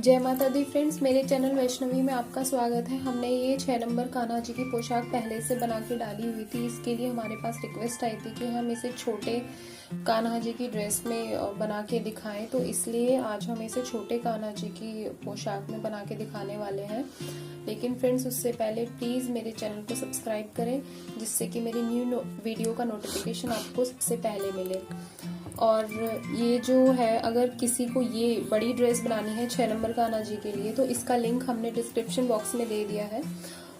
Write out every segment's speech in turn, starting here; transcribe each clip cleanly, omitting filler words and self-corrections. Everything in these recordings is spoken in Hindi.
जय माता दी फ्रेंड्स, मेरे चैनल वैष्णवी में आपका स्वागत है। हमने ये 6 नंबर कान्हा जी की पोशाक पहले से बना के डाली हुई थी। इसके लिए हमारे पास रिक्वेस्ट आई थी कि हम इसे छोटे कान्हा जी की ड्रेस में बना के दिखाएं, तो इसलिए आज हम इसे छोटे कान्हा जी की पोशाक में बना के दिखाने वाले हैं। लेकिन फ्रेंड्स, उससे पहले प्लीज़ मेरे चैनल को सब्सक्राइब करें, जिससे कि मेरी न्यू वीडियो का नोटिफिकेशन आपको सबसे पहले मिले। और ये जो है, अगर किसी को ये बड़ी ड्रेस बनानी है 6 नंबर कान्हा जी के लिए, तो इसका लिंक हमने डिस्क्रिप्शन बॉक्स में दे दिया है।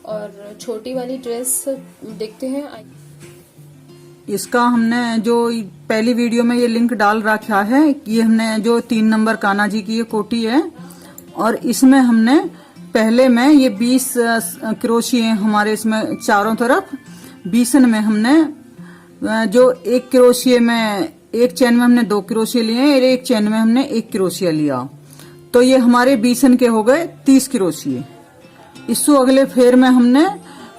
और छोटी वाली ड्रेस देखते हैं। इसका हमने जो पहली वीडियो में ये लिंक डाल रखा है, ये हमने जो 3 नंबर कान्हा जी की ये कोटी है, और इसमें हमने पहले में ये 20 क्रोशिये हमारे इसमें चारों तरफ 20 में हमने जो एक क्रोशिये में एक चैन में हमने 2 क्रोशिये लिए और एक चैन में हमने 1 क्रोशिया लिया, तो ये हमारे 20 के हो गए 30 क्रोशिये। इसको अगले फेर में हमने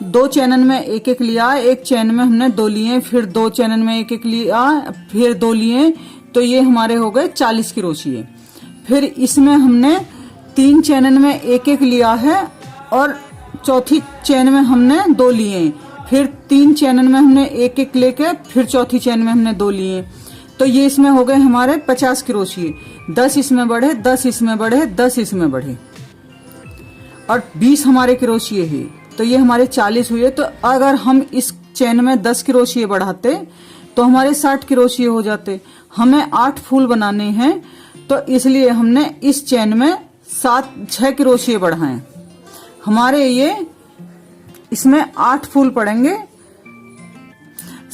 2 चैनन में 1-1 लिया, एक चैन में हमने 2 लिए, फिर 2 चैनन में 1-1 लिया, फिर 2 लिए, तो ये हमारे हो गए 40 क्रोशिये। फिर इसमें हमने 3 चैनन में 1-1 लिया है और चौथी चैन में हमने 2 लिए, फिर 3 चैनन में हमने 1-1 लेके फिर चौथी चैन में हमने 2 लिए, तो ये इसमें हो गए हमारे 50 क्रोशिये। 10 इसमें बढ़े, 10 इसमें बढ़े, 10 इसमें बढ़े, और 20 हमारे क्रोशिये है, तो ये हमारे 40 हुए। तो अगर हम इस चैन में 10 क्रोशिये बढ़ाते तो हमारे 60 क्रोशिये हो जाते। हमें 8 फूल बनाने हैं, तो इसलिए हमने इस चैन में 6 क्रोशिये बढ़ाए। हमारे ये इसमें 8 फूल पड़ेंगे।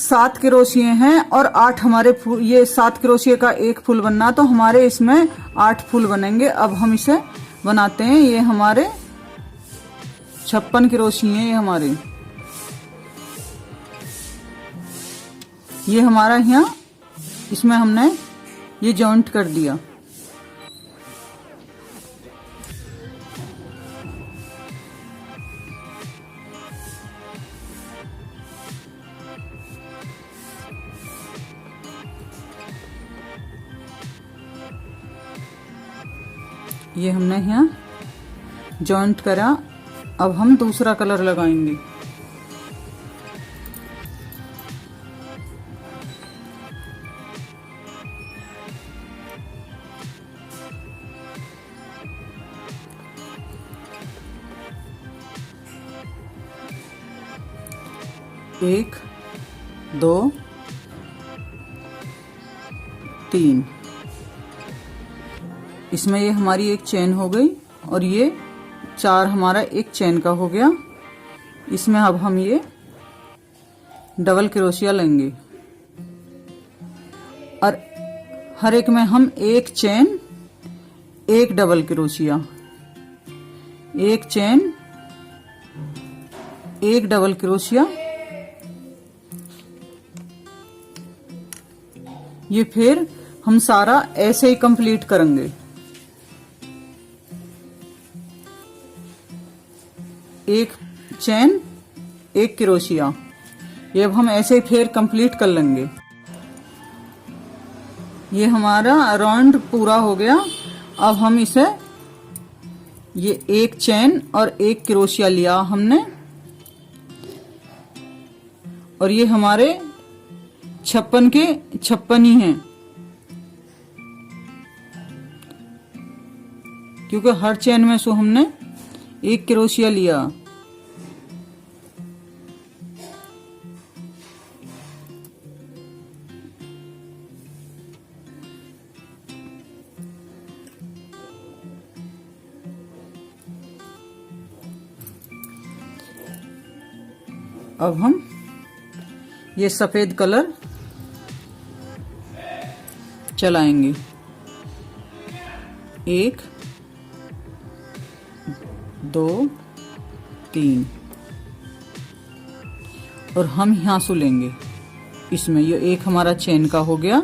7 क्रोशिये हैं और 8 हमारे फूल, ये 7 क्रोशिये का 1 फूल बनना, तो हमारे इसमें 8 फूल बनेंगे। अब हम इसे बनाते हैं। ये हमारे 56 क्रोशिये हैं। ये हमारे ये हमारा यहाँ इसमें हमने ये जॉइंट कर दिया। ये हमने यहाँ जॉइंट करा। अब हम दूसरा कलर लगाएंगे। एक, 2, 3, इसमें ये हमारी एक चेन हो गई, और ये 4 हमारा एक चेन का हो गया। इसमें अब हम ये डबल क्रोशिया लेंगे, और हर एक में हम 1 chain 1 double crochet, 1 chain 1 double crochet. ये फिर हम सारा ऐसे ही कंप्लीट करेंगे। 1 चैन 1 क्रोशिया, ये अब हम ऐसे फिर कंप्लीट कर लेंगे। ये हमारा राउंड पूरा हो गया। अब हम इसे ये 1 चैन और 1 क्रोशिया लिया हमने, और ये हमारे 56 के 56 ही हैं, क्योंकि हर चैन में से हमने 1 क्रोशिया लिया। अब हम ये सफेद कलर चलाएंगे। 1, 2, 3, और हम यहाँ से लेंगे। इसमें ये 1 हमारा चेन का हो गया,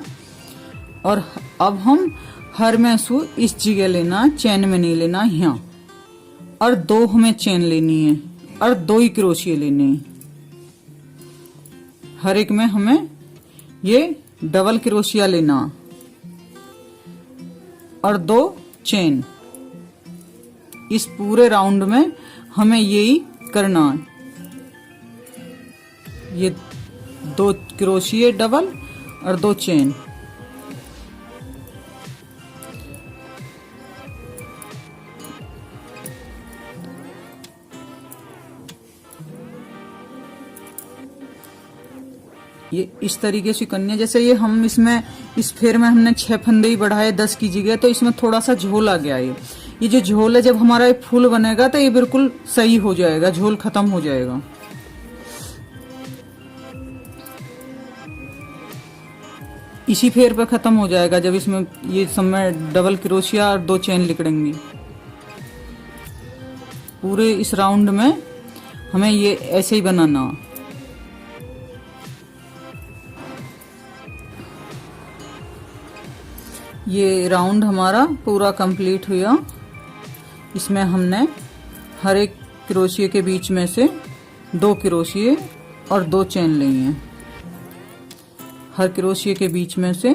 और अब हम हर में से इस जगह लेना, चेन में नहीं लेना यहाँ, और 2 हमें चेन लेनी है और 2 ही क्रोशिये लेने हैं। हर एक में हमें ये डबल क्रोशिया लेना और 2 चेन, इस पूरे राउंड में हमें यही करना है। ये 2 क्रोशिये डबल और 2 चेन। ये इस तरीके से करनी है। जैसे ये हम इसमें इस फेर में हमने 6 फंदे ही बढ़ाए 10 की जगह, तो इसमें थोड़ा सा झोल आ गया। ये जो झोल है, जब हमारा ये फूल बनेगा तो ये बिल्कुल सही हो जाएगा, झोल खत्म हो जाएगा। इसी फेर पे खत्म हो जाएगा जब इसमें ये सब में डबल क्रोशिया और 2 चेन लिकड़ेंगी। पूरे इस राउंड में हमें ये ऐसे ही बनाना। ये राउंड हमारा पूरा कंप्लीट हुआ। इसमें हमने हर एक क्रोशिये के बीच में से 2 क्रोशिये और 2 चेन ली हैं। हर क्रोशिये के बीच में से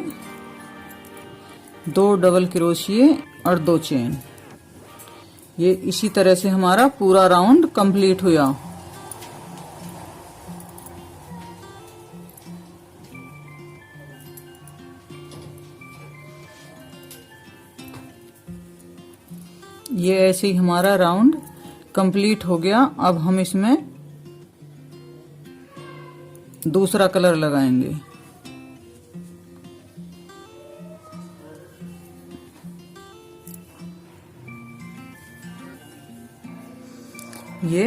2 डबल क्रोशिये और 2 चेन। ये इसी तरह से हमारा पूरा राउंड कंप्लीट हुआ। ये ऐसे ही हमारा राउंड कंप्लीट हो गया। अब हम इसमें दूसरा कलर लगाएंगे। ये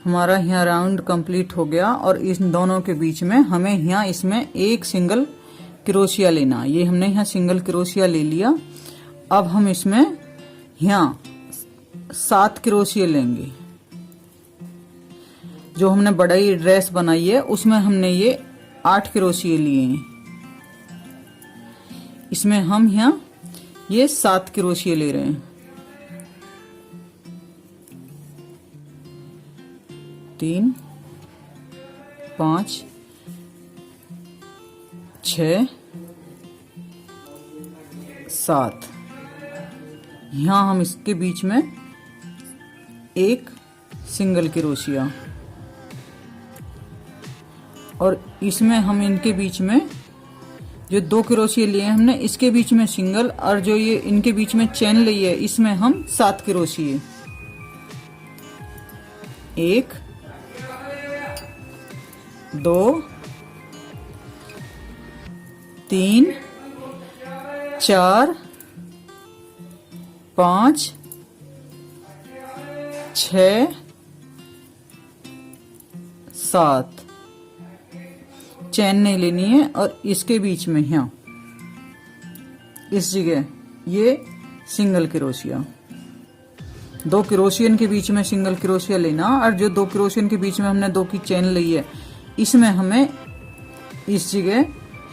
हमारा यहाँ राउंड कंप्लीट हो गया और इन दोनों के बीच में हमें यहाँ इसमें एक सिंगल क्रोशिया लेना। ये हमने यहाँ सिंगल क्रोशिया ले लिया। अब हम इसमें यहाँ 7 क्रोशिये लेंगे। जो हमने बड़ी ड्रेस बनाई है उसमें हमने ये 8 क्रोशिये लिए हैं। इसमें हम यहाँ ये 7 क्रोशिये ले रहे हैं। 3 5 6 7। यहाँ हम इसके बीच में एक सिंगल क्रोशिया और इसमें हम इनके बीच में जो 2 क्रोशिये लिए हमने इसके बीच में सिंगल, और जो ये इनके बीच में चेन ली है इसमें हम 7 क्रोशिये। 1 2 3 4 5 6 7। चैन नहीं लेनी है और इसके बीच में यहाँ इस जगह ये सिंगल क्रोशिया। 2 क्रोशियन के बीच में सिंगल क्रोशिया लेना, और जो 2 क्रोशियन के बीच में हमने 2 की चेन ली है इसमें हमें इस जगह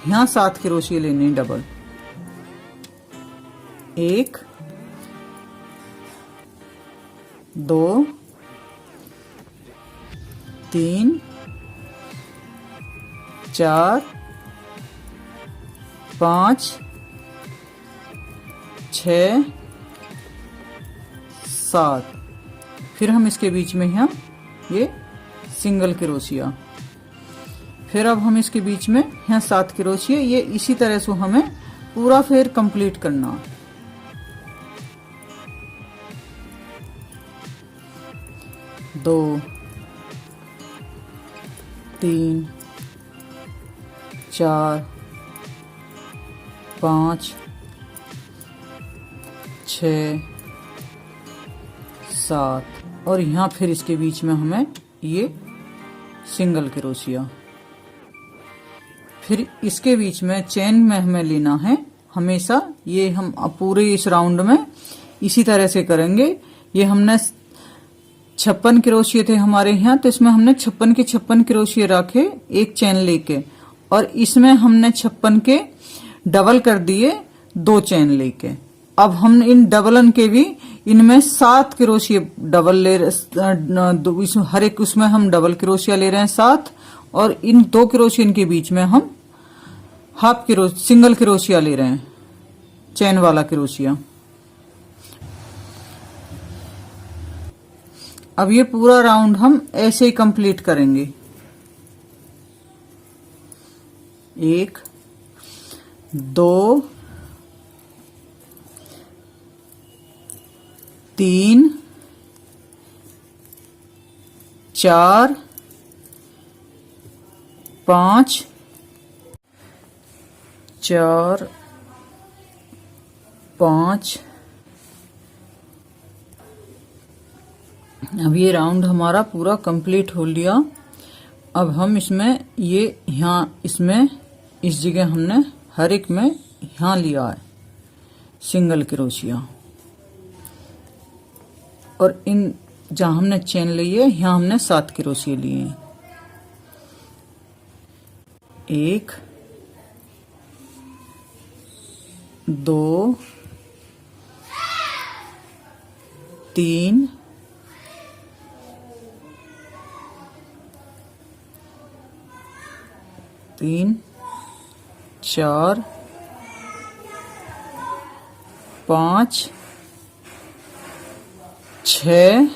यहाँ 7 क्रोशिया लेनी डबल। 1 2 3 4 5 6 7। फिर हम इसके बीच में यहाँ ये सिंगल क्रोशिया। फिर अब हम इसके बीच में यहाँ 7 क्रोशिया। ये इसी तरह से हमें पूरा फेर कंप्लीट करना। दो 3 4 5 6 7 और यहाँ फिर इसके बीच में हमें ये सिंगल क्रोशिया। फिर इसके बीच में चेन में हमें लेना है हमेशा। ये हम पूरे इस राउंड में इसी तरह से करेंगे। ये हमने 56 क्रोशिये थे हमारे यहाँ, तो इसमें हमने 56 के 56 क्रोशिये रखे एक चेन लेके, और इसमें हमने 56 के डबल कर दिए 2 चेन लेके। अब हम इन डबलन के भी इनमें 7 क्रोशिये डबल ले रहे, हर एक उसमें हम डबल क्रोशिया ले रहे हैं 7, और इन 2 क्रोशियन के बीच में हम सिंगल क्रोशिया ले रहे हैं, चेन वाला क्रोशिया। अब ये पूरा राउंड हम ऐसे ही कंप्लीट करेंगे। 1 2 3 4 5 4 5। अब ये राउंड हमारा पूरा कंप्लीट हो लिया। अब हम इसमें ये यहाँ इसमें इस जगह हमने हर एक में यहाँ लिया है सिंगल क्रोशिया, और इन जहाँ हमने चेन ली है यहाँ हमने 7 क्रोशिया लिए हैं। 1 2 3 4 5 6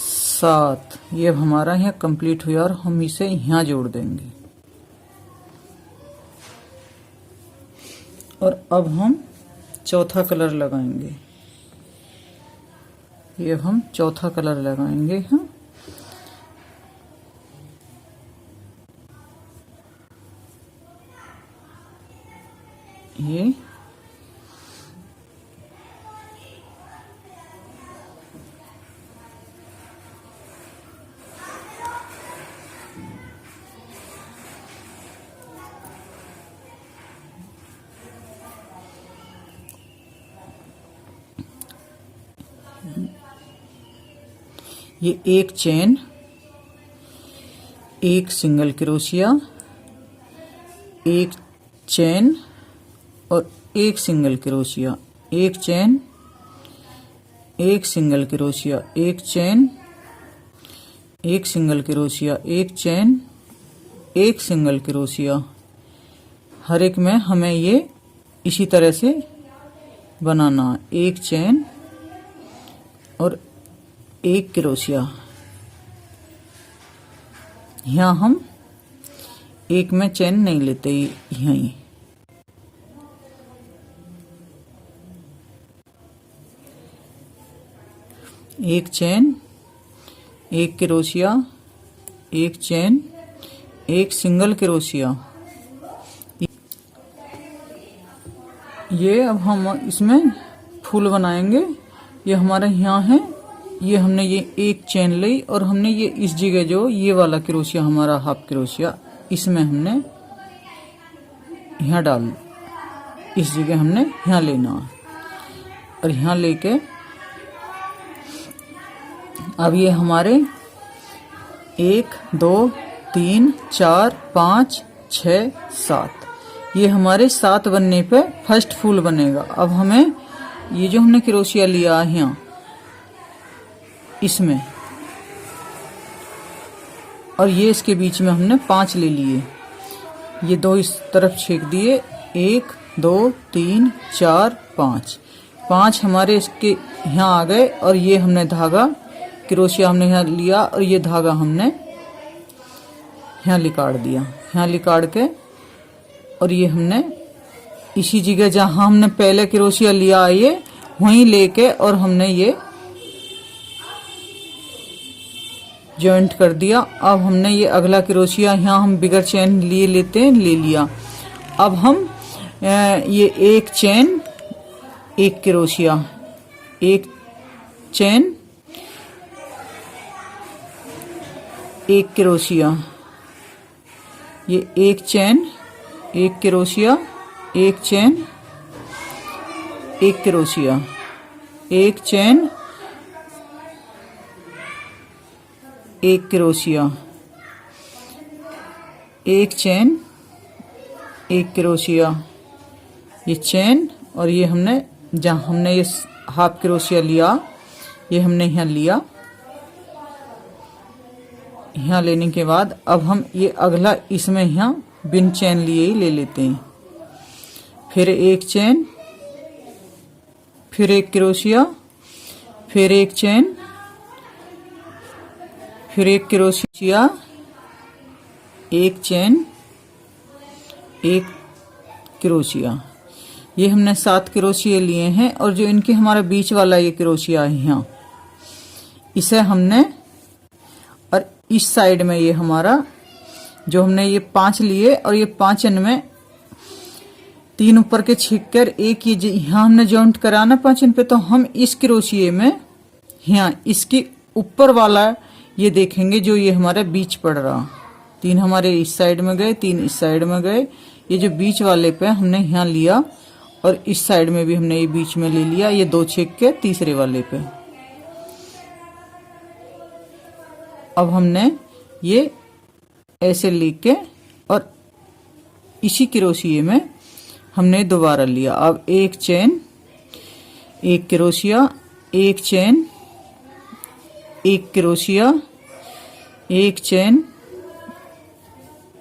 7। ये अब हमारा यहाँ कंप्लीट हुआ और हम इसे यहाँ जोड़ देंगे। और अब हम चौथा कलर लगाएंगे। ये अब हम चौथा कलर लगाएंगे यहाँ। ये एक चेन, एक सिंगल क्रोशिया, एक चेन और एक सिंगल क्रोशिया, एक चेन, एक सिंगल क्रोशिया, एक चेन, एक सिंगल क्रोशिया, एक चेन, एक सिंगल क्रोशिया। हर एक में हमें ये इसी तरह से बनाना, एक चेन और एक क्रोशिया। यहाँ हम एक में चेन नहीं लेते, यहीं एक चेन, एक क्रोशिया, एक चेन, एक सिंगल क्रोशिया। ये अब हम इसमें फूल बनाएंगे। ये हमारे यहाँ है। ये हमने ये एक चेन ली और हमने ये इस जगह जो ये वाला क्रोशिया हमारा हाफ क्रोशिया, इसमें हमने यहाँ डाल, इस जगह हमने यहाँ लेना है और यहाँ लेके अब ये हमारे 1 2 3 4 5 6 7, ये हमारे 7 बनने पे फर्स्ट फूल बनेगा। अब हमें ये जो हमने क्रोशिया लिया है यहाँ इसमें, और ये इसके बीच में हमने 5 ले लिए, ये 2 इस तरफ छेक दिए, 1 2 3 4 5 हमारे इसके यहाँ आ गए। और ये हमने धागा क्रोशिया हमने यहाँ लिया और ये धागा हमने यहाँ लिकाड़ दिया, यहाँ लिकाड़ के, और ये हमने इसी जगह जहाँ हमने पहले क्रोशिया लिया ये वहीं लेके और हमने ये जॉइंट कर दिया। अब हमने ये अगला क्रोशिया यहाँ हम बिगर चेन लिए लेते हैं, ले लिया। अब हम ये एक चेन, एक क्रोशिया, एक चेन, एक क्रोशिया, ये एक चेन, एक क्रोशिया, एक चेन, एक क्रोशिया, एक चेन, एक क्रोशिया, एक चेन, एक क्रोशिया, ये चेन, और ये हमने जहाँ हमने ये हाफ क्रोशिया लिया ये हमने यहाँ लिया। यहाँ लेने के बाद अब हम ये अगला इसमें यहाँ बिन चेन लिए ही ले लेते हैं। फिर एक चेन, फिर एक क्रोशिया, फिर एक चेन, फिर एक क्रोशिया, एक चेन, एक क्रोशिया। ये हमने 7 क्रोशिया लिए हैं और जो इनके हमारा बीच वाला ये क्रोशिया है यहाँ, इसे हमने, और इस साइड में ये हमारा जो हमने ये 5 लिए और ये 5 इनमें 3 ऊपर के छीक कर एक ये यहाँ हमने जॉइंट कराना 5 इन पे, तो हम इस क्रोशिये में यहाँ इसके ऊपर वाला ये देखेंगे जो ये हमारा बीच पड़ रहा, 3 हमारे इस साइड में गए, 3 इस साइड में गए, ये जो बीच वाले पे हमने यहाँ लिया और इस साइड में भी हमने ये बीच में ले लिया, ये 2 छेक के तीसरे वाले पे। अब हमने ये ऐसे लेके और इसी क्रोशिये में हमने दोबारा लिया। अब एक चेन, एक क्रोशिया, एक चेन, एक क्रोशिया, एक चेन,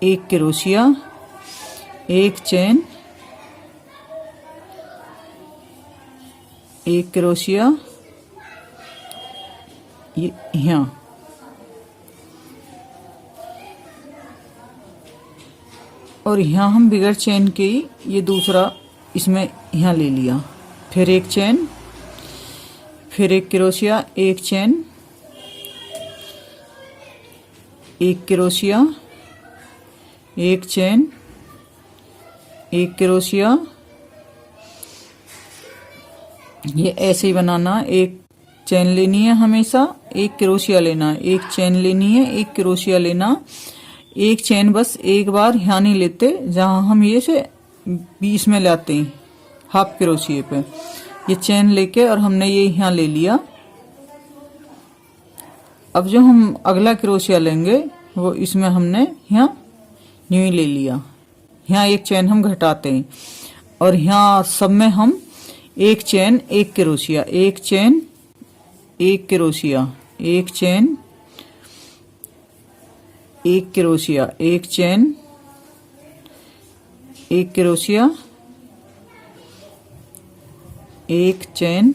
एक क्रोशिया, एक चेन, एक क्रोशिया, ये यहाँ, और यहाँ हम बिगर चेन के ही ये दूसरा इसमें यहाँ ले लिया। फिर एक चेन, फिर एक क्रोशिया, एक चेन, एक क्रोशिया, एक चेन, एक क्रोशिया, ये ऐसे ही बनाना। एक चेन लेनी है हमेशा, एक क्रोशिया लेना, एक चेन लेनी है, एक क्रोशिया लेना, एक चेन बस एक बार यहाँ नहीं लेते जहां हम ये से 20 में लाते हैं हाफ क्रोशिये पे, ये चेन लेके और हमने ये यहाँ ले लिया। अब जो हम अगला क्रोशिया लेंगे वो इसमें हमने यहाँ न्यू ही ले लिया, यहाँ एक चेन हम घटाते हैं और यहाँ सब में हम एक चेन, एक क्रोशिया, एक चेन, एक क्रोशिया, एक चेन, एक क्रोशिया, एक चेन, एक क्रोशिया, एक चेन,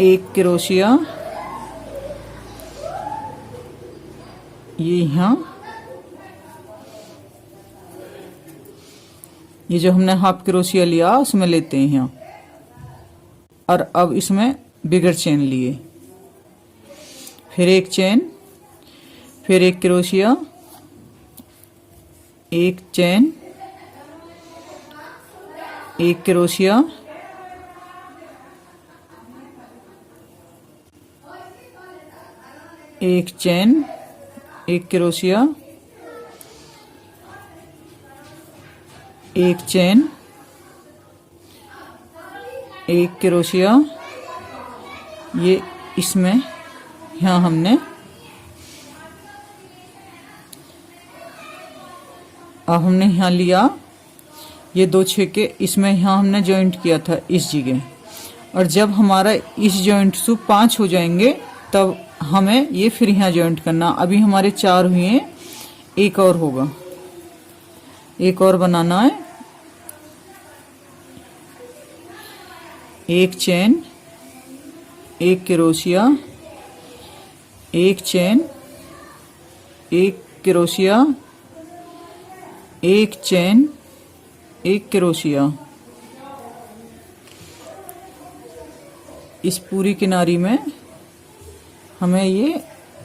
एक क्रोशिया, ये यहाँ, ये जो हमने हाफ क्रोशिया लिया उसमें लेते हैं यहाँ, और अब इसमें बिगर चेन लिए, फिर एक चेन, फिर एक क्रोशिया, एक चेन, एक क्रोशिया, एक चेन, एक क्रोशिया, एक चेन, एक क्रोशिया, ये इसमें यहाँ हमने अब हमने यहाँ लिया ये 2 छेके, इसमें यहाँ हमने जॉइंट किया था इस जगह, और जब हमारा इस जॉइंट से 5 हो जाएंगे तब हमें ये फिर यहाँ जॉइंट करना। अभी हमारे 4 हुए हैं, एक और होगा, एक और बनाना है। एक चेन, एक क्रोशिया, एक चेन, एक क्रोशिया, एक चेन, एक क्रोशिया। इस पूरी किनारी में हमें ये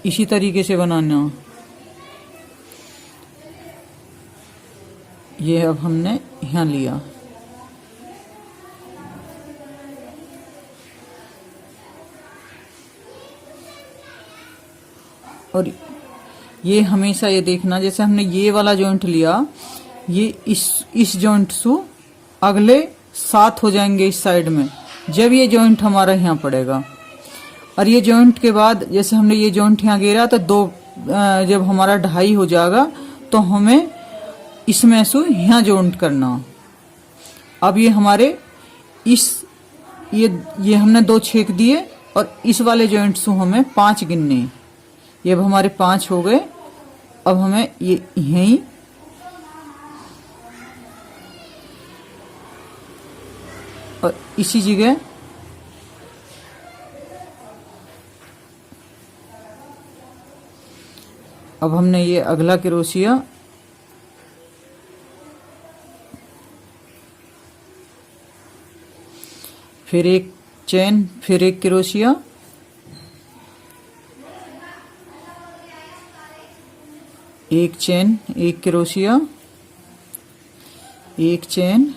इसी तरीके से बनाना। ये अब हमने यहाँ लिया, और ये हमेशा ये देखना, जैसे हमने ये वाला जॉइंट लिया, ये इस जॉइंट से अगले 7 हो जाएंगे इस साइड में, जब ये जॉइंट हमारा यहाँ पड़ेगा। और ये जॉइंट के बाद जैसे हमने ये जॉइंट यहाँ घेरा तो 2 जब हमारा 2.5 हो जाएगा तो हमें इसमें से यहाँ जॉइंट करना। अब ये हमारे ये हमने 2 छेक दिए और इस वाले जॉइंट से हमें 5 गिनने। ये अब हमारे 5 हो गए। अब हमें ये यहीं और इसी जगह अब हमने ये अगला क्रोशिया फिर एक चेन फिर एक क्रोशिया, एक चेन एक क्रोशिया, एक चेन,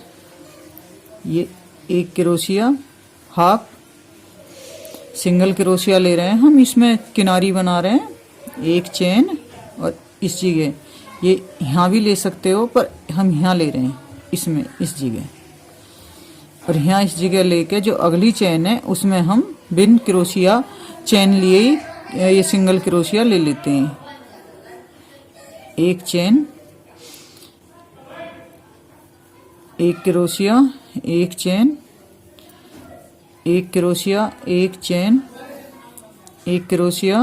ये एक क्रोशिया, हाफ सिंगल क्रोशिया ले रहे हैं हम, इसमें किनारी बना रहे हैं, एक चेन और इस जगह, ये यहाँ भी ले सकते हो पर हम यहाँ ले रहे हैं इसमें इस जगह, और यहाँ इस जगह लेके जो अगली चेन है उसमें हम बिन क्रोशिया चेन लिए ही ये सिंगल क्रोशिया ले लेते हैं। एक चेन एक क्रोशिया एक चेन, एक क्रोशिया एक चेन, एक क्रोशिया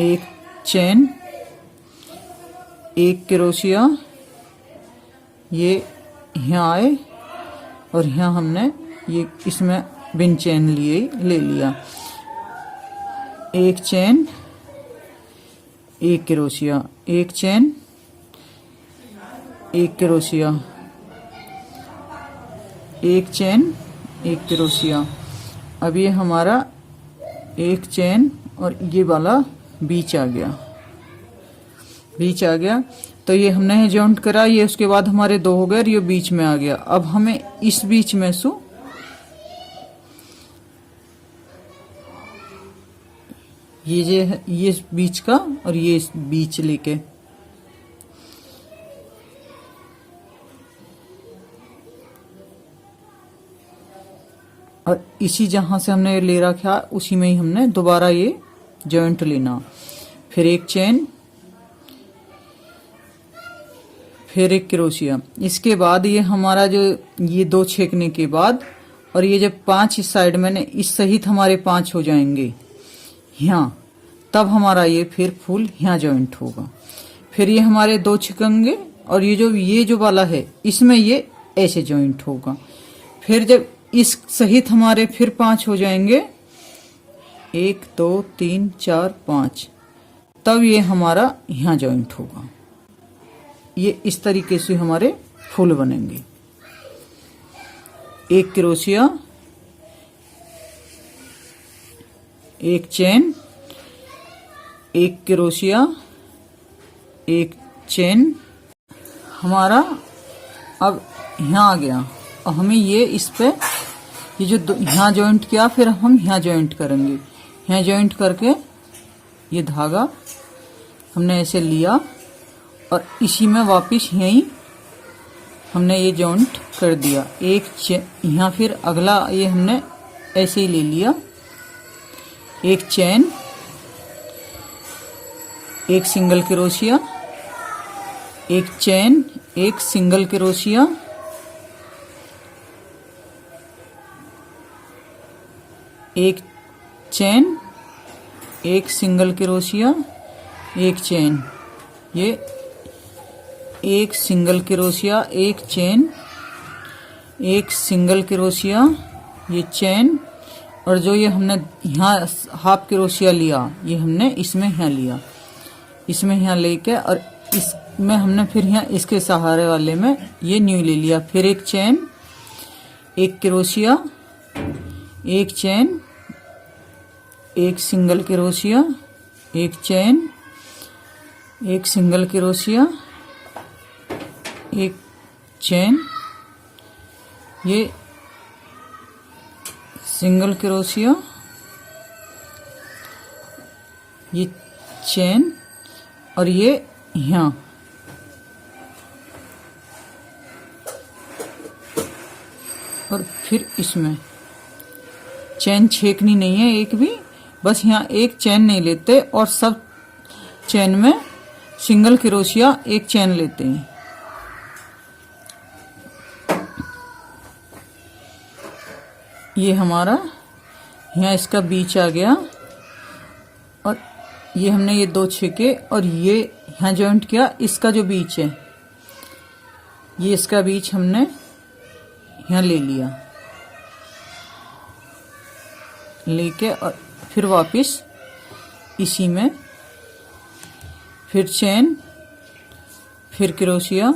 एक चेन, एक क्रोशिया, ये यहाँ आए और यहाँ हमने ये इसमें बिन चेन लिए ले लिया, एक चेन एक क्रोशिया, एक चेन एक क्रोशिया, एक चेन एक क्रोशिया। अब ये हमारा एक चेन और ये वाला बीच आ गया, बीच आ गया, तो ये हमने जॉइंट करा, ये उसके बाद हमारे दो हो गए और ये बीच में आ गया। अब हमें इस बीच में से ये जो है ये बीच का और ये बीच लेके और इसी जहां से हमने ले रखा उसी में ही हमने दोबारा ये जॉइंट लेना, फिर एक चेन फिर एक क्रोशिया। इसके बाद ये हमारा जो ये दो छेकने के बाद और ये जब 5 इस साइड में ने इस सहित हमारे 5 हो जाएंगे यहाँ, तब हमारा ये फिर फुल यहाँ जॉइंट होगा। फिर ये हमारे दो छिकेंगे और ये जो वाला है इसमें ये ऐसे जॉइंट होगा। फिर जब इस सहित हमारे फिर 5 हो जाएंगे, 1 2 3 4 5, तब ये हमारा यहाँ जॉइंट होगा। ये इस तरीके से हमारे फुल बनेंगे। एक क्रोशिया एक चेन, एक क्रोशिया एक चेन, हमारा अब यहाँ आ गया। और हमें ये इस पे ये जो यहाँ जॉइंट किया फिर हम यहाँ जॉइंट करेंगे, यहाँ जॉइंट करके ये धागा हमने ऐसे लिया और इसी में वापस यहीं हमने ये जॉइंट कर दिया। एक यहाँ फिर अगला ये हमने ऐसे ही ले लिया, एक चेन एक सिंगल क्रोशिया, एक चेन एक सिंगल क्रोशिया, एक चेन एक सिंगल क्रोशिया, एक चेन, ये एक सिंगल क्रोशिया एक चेन, एक सिंगल क्रोशिया ये चेन, और जो ये हमने यहाँ हाफ क्रोशिया लिया ये हमने इसमें यहाँ लिया, इसमें यहाँ लेके और इसमें हमने फिर यहाँ इसके सहारे वाले में ये न्यू ले लिया। फिर एक चेन एक क्रोशिया एक चेन, एक सिंगल क्रोशिया एक चेन, एक सिंगल क्रोशिया एक चेन, ये सिंगल क्रोशिया ये चेन, और ये यहाँ और फिर इसमें चेन छेकनी नहीं है एक भी, बस यहाँ एक चेन नहीं लेते और सब चेन में सिंगल क्रोशिया एक चेन लेते हैं। ये हमारा यहाँ इसका बीच आ गया और ये हमने ये दो छेके और ये यहाँ जॉइंट किया, इसका जो बीच है ये इसका बीच हमने यहाँ ले लिया, लेके और फिर वापस इसी में फिर चेन, फिर क्रोशिया,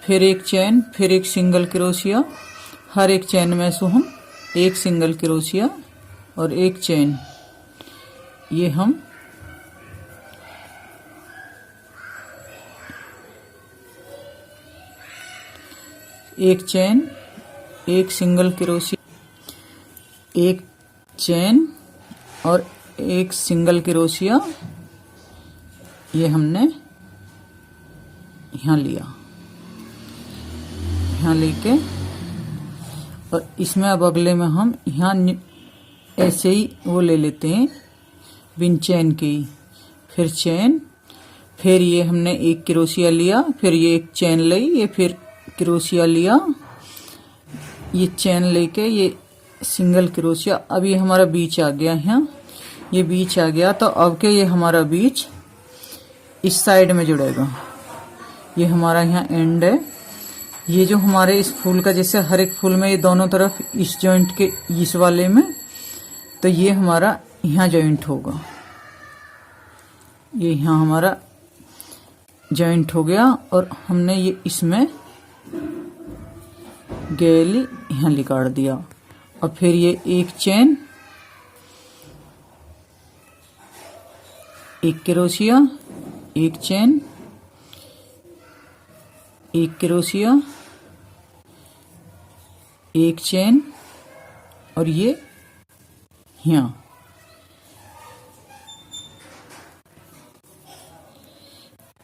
फिर एक चेन, फिर एक सिंगल क्रोशिया। हर एक चेन में से हम एक सिंगल क्रोशिया और एक चेन, ये हम एक चेन, एक सिंगल क्रोशिया, एक चेन और एक सिंगल क्रोशिया, ये हमने यहाँ लिया, यहाँ लेके और इसमें अब अगले में हम यहाँ ऐसे ही वो ले लेते हैं बिन चेन के ही। फिर चेन, फिर ये हमने एक क्रोशिया लिया, फिर ये एक चेन ली, ये फिर क्रोशिया लिया, ये चेन लेके ये सिंगल क्रोशिया। अब ये हमारा बीच आ गया यहाँ, ये बीच आ गया। तो अब के ये हमारा बीच इस साइड में जुड़ेगा, ये हमारा यहाँ एंड है। ये जो हमारे इस फूल का, जैसे हर एक फूल में ये दोनों तरफ इस जॉइंट के इस वाले में, तो ये हमारा यहाँ जॉइंट होगा, ये यहाँ हमारा जॉइंट हो गया। और हमने ये इसमें गैली यहाँ निकाल दिया। और फिर ये एक चेन, एक क्रोशिया, एक चेन, एक क्रोशिया, एक चेन और ये यहाँ,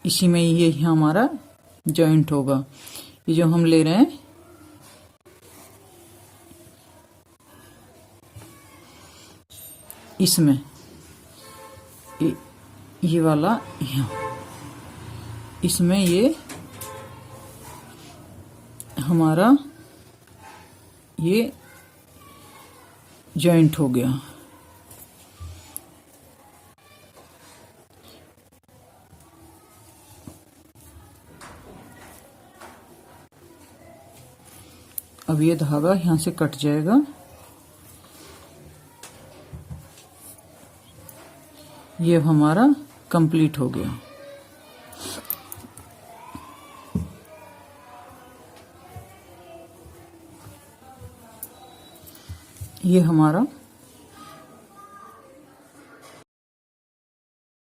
इसी में ये यहाँ हमारा जॉइंट होगा। ये जो हम ले रहे हैं इसमें ये वाला यहाँ, इसमें ये हमारा ये जॉइंट हो गया। अब ये धागा यहाँ से कट जाएगा, ये हमारा कंप्लीट हो गया। ये हमारा